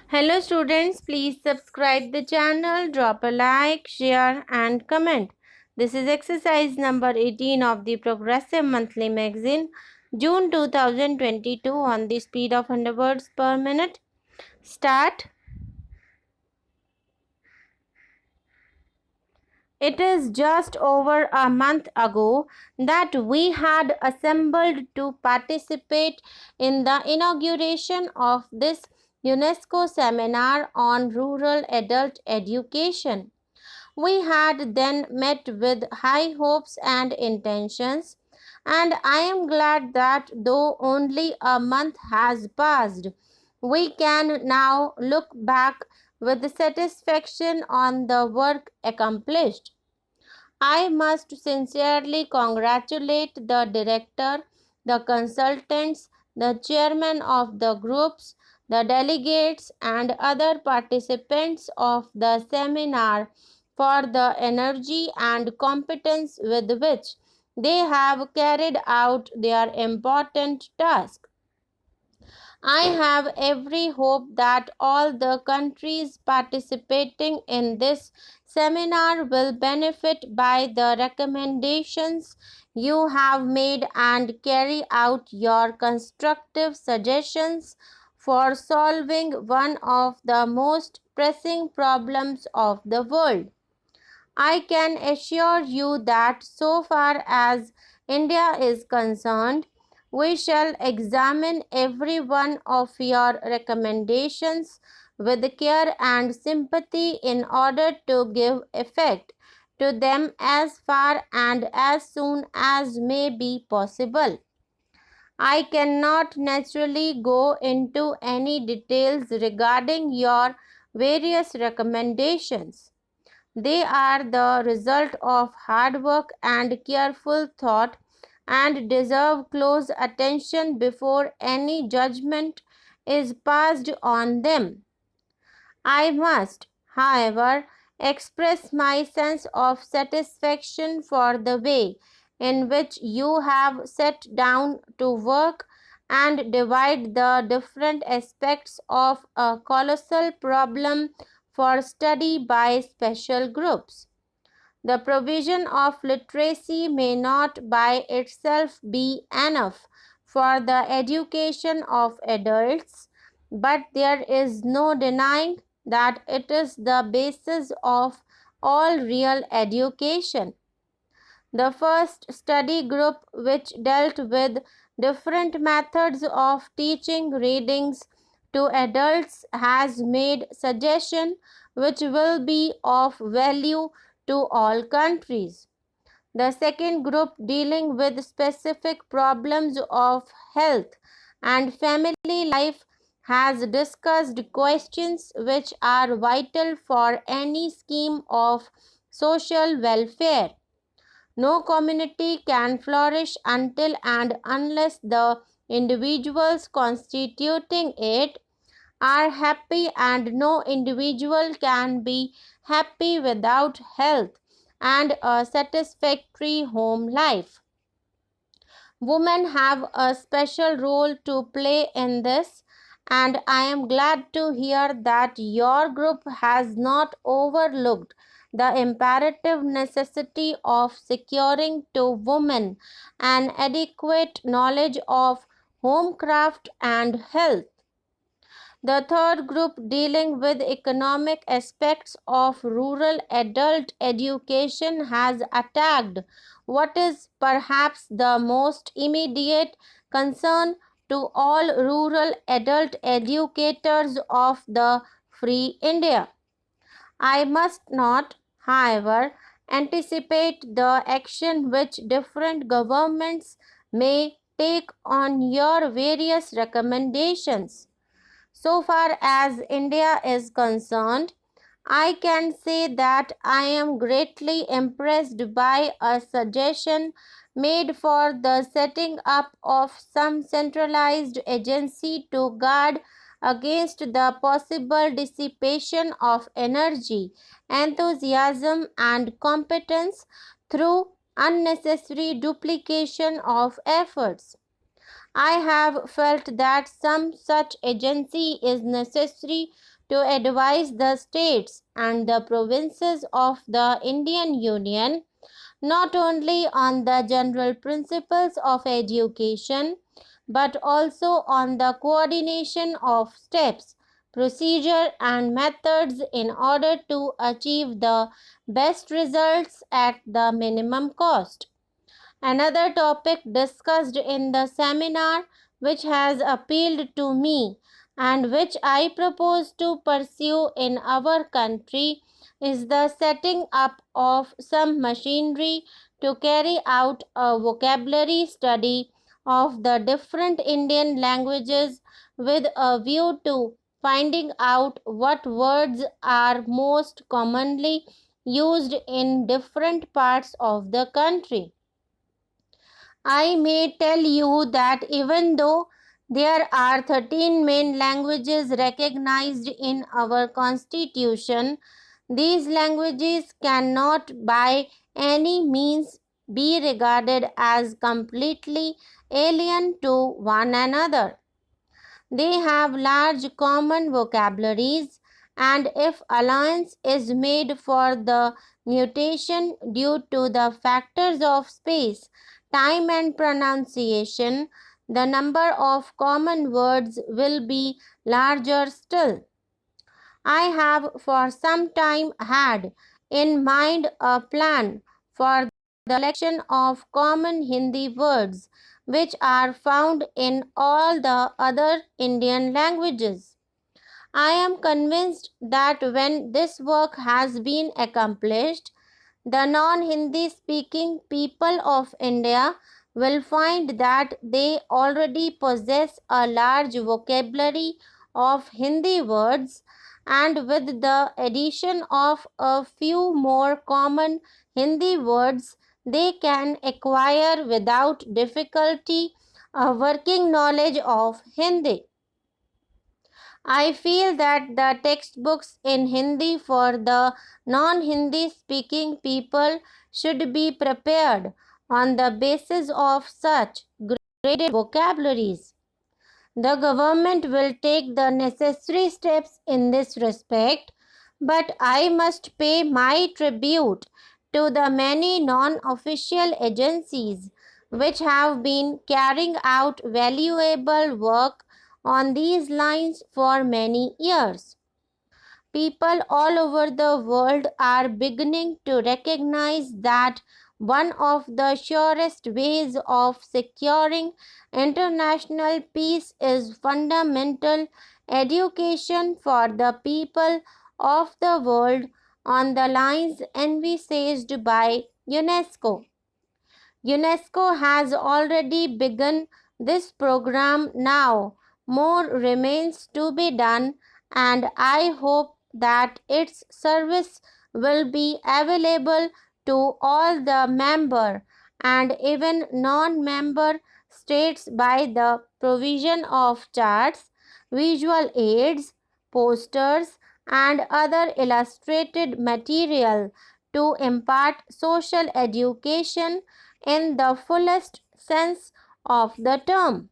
Hello students, please subscribe the channel, drop a like, share and comment. This is exercise number 18 of the Progressive Monthly Magazine, June 2022 on the speed of 100 words per minute. Start. It is just over a month ago that we had assembled to participate in the inauguration of this UNESCO seminar on rural adult education. We had then met with high hopes and intentions, and I am glad that though only a month has passed, we can now look back with satisfaction on the work accomplished. I must sincerely congratulate the director, the consultants, the chairman of the groups, the delegates, and other participants of the seminar for the energy and competence with which they have carried out their important task. I have every hope that all the countries participating in this seminar will benefit by the recommendations you have made and carry out your constructive suggestions for solving one of the most pressing problems of the world. I can assure you that so far as India is concerned, we shall examine every one of your recommendations with care and sympathy in order to give effect to them as far and as soon as may be possible. I cannot naturally go into any details regarding your various recommendations. They are the result of hard work and careful thought and deserve close attention before any judgment is passed on them. I must, however, express my sense of satisfaction for the way in which you have sat down to work and divide the different aspects of a colossal problem for study by special groups. The provision of literacy may not by itself be enough for the education of adults, but there is no denying that it is the basis of all real education. The first study group, which dealt with different methods of teaching readings to adults, has made suggestions which will be of value to all countries. The second group, dealing with specific problems of health and family life, has discussed questions which are vital for any scheme of social welfare. No community can flourish until and unless the individuals constituting it are happy, and no individual can be happy without health and a satisfactory home life. Women have a special role to play in this, and I am glad to hear that your group has not overlooked the imperative necessity of securing to women an adequate knowledge of homecraft and health. The third group, dealing with economic aspects of rural adult education, has attacked what is perhaps the most immediate concern to all rural adult educators of the free India. I must not, however, anticipate the action which different governments may take on your various recommendations. So far as India is concerned, I can say that I am greatly impressed by a suggestion made for the setting up of some centralized agency to guard against the possible dissipation of energy, enthusiasm, and competence through unnecessary duplication of efforts. I have felt that some such agency is necessary to advise the states and the provinces of the Indian Union not only on the general principles of education but also on the coordination of steps, procedure, and methods in order to achieve the best results at the minimum cost. Another topic discussed in the seminar, which has appealed to me and which I propose to pursue in our country, is the setting up of some machinery to carry out a vocabulary study of the different Indian languages with a view to finding out what words are most commonly used in different parts of the country. I may tell you that even though there are 13 main languages recognized in our constitution, these languages cannot by any means be regarded as completely alien to one another. They have large common vocabularies, and if allowance is made for the mutation due to the factors of space, time, and pronunciation, the number of common words will be larger still. I have for some time had in mind a plan for the collection of common Hindi words which are found in all the other Indian languages. I am convinced that when this work has been accomplished, the non Hindi speaking people of India will find that they already possess a large vocabulary of Hindi words, and with the addition of a few more common Hindi words, they can acquire without difficulty a working knowledge of Hindi. I feel that the textbooks in Hindi for the non Hindi speaking people should be prepared on the basis of such graded vocabularies. The government will take the necessary steps in this respect, but I must pay my tribute to the many non official agencies which have been carrying out valuable work on these lines for many years. People all over the world are beginning to recognize that one of the surest ways of securing international peace is fundamental education for the people of the world on the lines envisaged by UNESCO. UNESCO has already begun this program now. More remains to be done, and I hope that its service will be available to all the member and even non-member states by the provision of charts, visual aids, posters, and other illustrated material to impart social education in the fullest sense of the term.